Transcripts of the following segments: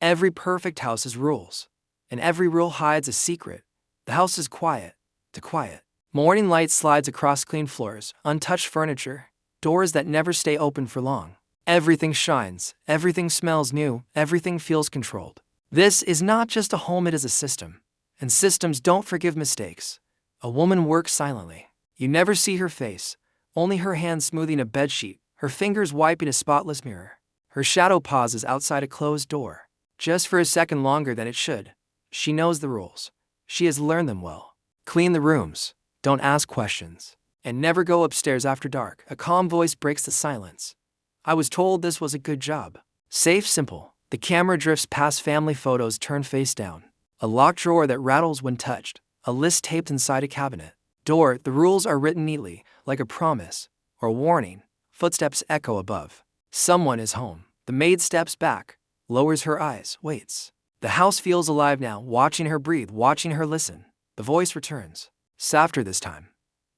Every perfect house has rules, and every rule hides a secret. The house is quiet, too quiet. Morning light slides across clean floors, untouched furniture, doors that never stay open for long. Everything shines, everything smells new, everything feels controlled. This is not just a home, it is a system. And systems don't forgive mistakes. A woman works silently. You never see her face, only her hands smoothing a bedsheet, her fingers wiping a spotless mirror. Her shadow pauses outside a closed door, just for a second longer than it should. She knows the rules. She has learned them well. Clean the rooms, don't ask questions, and never go upstairs after dark. A calm voice breaks the silence. I was told this was a good job. Safe, simple. The camera drifts past family photos turned face down. A locked drawer that rattles when touched. A list taped inside a cabinet. Door, the rules are written neatly, like a promise or a warning. Footsteps echo above. Someone is home. The maid steps back, lowers her eyes, waits. The house feels alive now, watching her breathe, watching her listen. The voice returns, softer this time.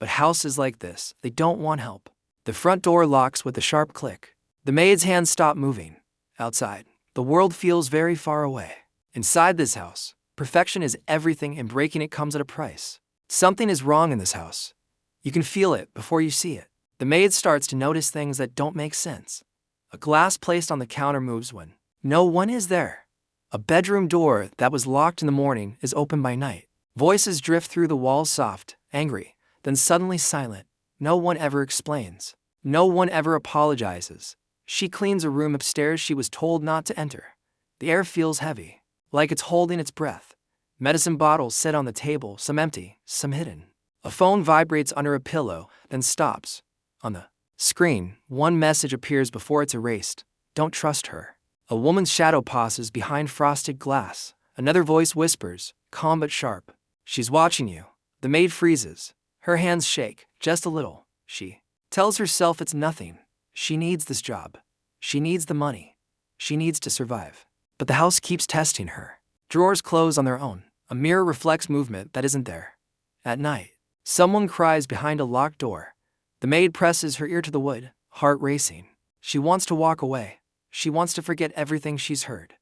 But houses like this, they don't want help. The front door locks with a sharp click. The maid's hands stop moving. Outside, the world feels very far away. Inside this house, perfection is everything, and breaking it comes at a price. Something is wrong in this house. You can feel it before you see it. The maid starts to notice things that don't make sense. A glass placed on the counter moves when no one is there. A bedroom door that was locked in the morning is open by night. Voices drift through the walls, soft, angry, then suddenly silent. No one ever explains. No one ever apologizes. She cleans a room upstairs she was told not to enter. The air feels heavy, like it's holding its breath. Medicine bottles sit on the table, some empty, some hidden. A phone vibrates under a pillow, then stops. On the screen, one message appears before it's erased. Don't trust her. A woman's shadow pauses behind frosted glass. Another voice whispers, calm but sharp. She's watching you. The maid freezes. Her hands shake, just a little. She tells herself it's nothing. She needs this job. She needs the money. She needs to survive. But the house keeps testing her. Drawers close on their own. A mirror reflects movement that isn't there. At night, someone cries behind a locked door. The maid presses her ear to the wood, heart racing. She wants to walk away. She wants to forget everything she's heard.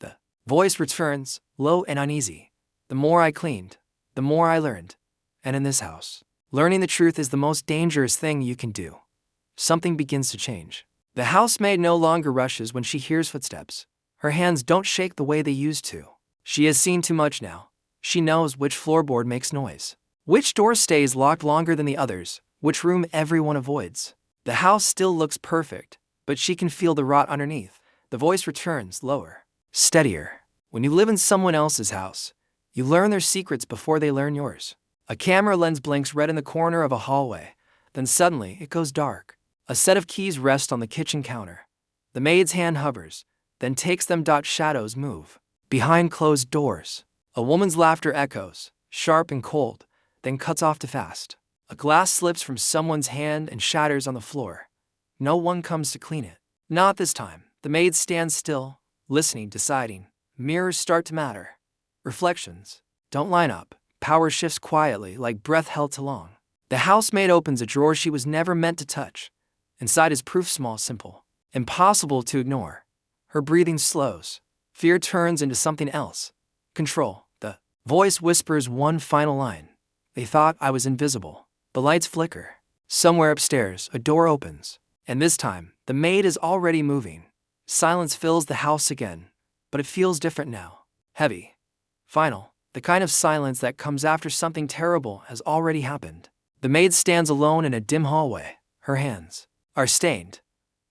The voice returns, low and uneasy. The more I cleaned, the more I learned. And in this house, learning the truth is the most dangerous thing you can do. Something begins to change. The housemaid no longer rushes when she hears footsteps. Her hands don't shake the way they used to. She has seen too much now. She knows which floorboard makes noise, which door stays locked longer than the others, which room everyone avoids. The house still looks perfect, but she can feel the rot underneath. The voice returns, lower, steadier. When you live in someone else's house, you learn their secrets before they learn yours. A camera lens blinks red in the corner of a hallway. Then suddenly, it goes dark. A set of keys rest on the kitchen counter. The maid's hand hovers, then takes them. Shadows move. Behind closed doors, a woman's laughter echoes, sharp and cold, then cuts off too fast. A glass slips from someone's hand and shatters on the floor. No one comes to clean it. Not this time. The maid stands still, listening, deciding. Mirrors start to matter. Reflections don't line up. Power shifts quietly, like breath held too long. The housemaid opens a drawer she was never meant to touch. Inside is proof, small, simple, impossible to ignore. Her breathing slows. Fear turns into something else. Control. The voice whispers one final line. They thought I was invisible. The lights flicker. Somewhere upstairs, a door opens. And this time, the maid is already moving. Silence fills the house again. But it feels different now. Heavy. Final. The kind of silence that comes after something terrible has already happened. The maid stands alone in a dim hallway. Her hands are stained.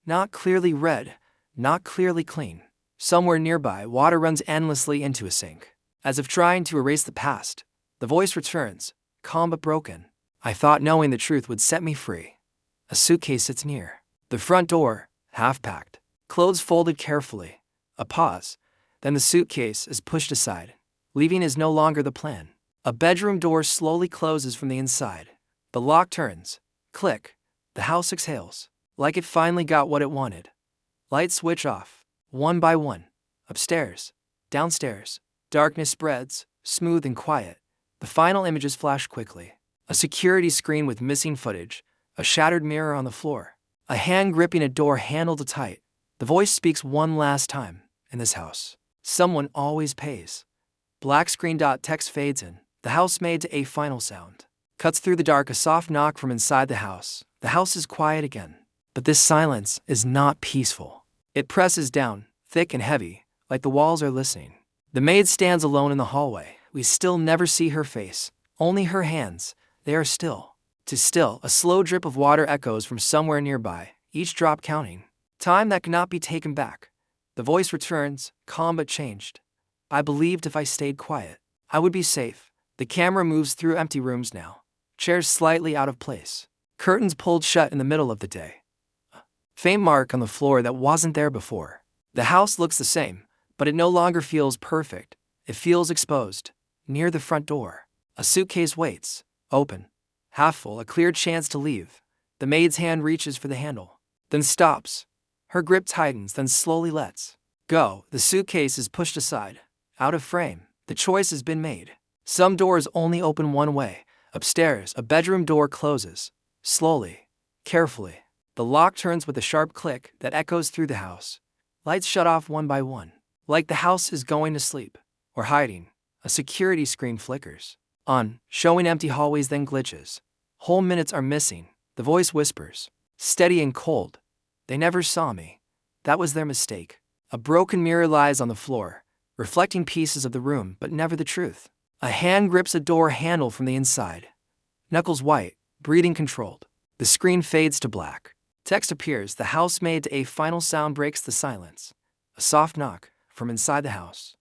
Not clearly red, not clearly clean. Somewhere nearby, water runs endlessly into a sink, as if trying to erase the past. The voice returns, calm but broken. I thought knowing the truth would set me free. A suitcase sits near. The front door, half packed. Clothes folded carefully. A pause. Then the suitcase is pushed aside. Leaving is no longer the plan. A bedroom door slowly closes from the inside. The lock turns. Click. The house exhales, like it finally got what it wanted. Lights switch off. One by one. Upstairs. Downstairs. Darkness spreads, smooth and quiet. The final images flash quickly. A security screen with missing footage. A shattered mirror on the floor. A hand gripping a door handle too tight. The voice speaks one last time. In this house, Someone always pays. Black screen. Text fades in. The housemaid to a final sound. Cuts through the dark, a soft knock from inside the house. The house is quiet again. But this silence is not peaceful. It presses down, thick and heavy, like the walls are listening. The maid stands alone in the hallway. We still never see her face, only her hands. They are still. Too still, a slow drip of water echoes from somewhere nearby, each drop counting. Time that cannot be taken back. The voice returns, calm but changed. I believed if I stayed quiet, I would be safe. The camera moves through empty rooms now. Chairs slightly out of place. Curtains pulled shut in the middle of the day. A faint mark on the floor that wasn't there before. The house looks the same, but it no longer feels perfect. It feels exposed. Near the front door, a suitcase waits, open, half full, a clear chance to leave. The maid's hand reaches for the handle, then stops. Her grip tightens, then slowly lets go. The suitcase is pushed aside, out of frame. The choice has been made. Some doors only open one way. Upstairs, a bedroom door closes. Slowly, carefully. The lock turns with a sharp click that echoes through the house. Lights shut off one by one, like the house is going to sleep or hiding. A security screen flickers on, showing empty hallways, then glitches. Whole minutes are missing. The voice whispers, steady and cold. They never saw me. That was their mistake. A broken mirror lies on the floor, reflecting pieces of the room, but never the truth. A hand grips a door handle from the inside. Knuckles white, breathing controlled. The screen fades to black. Text appears. The housemaid to a final sound breaks the silence. A soft knock from inside the house.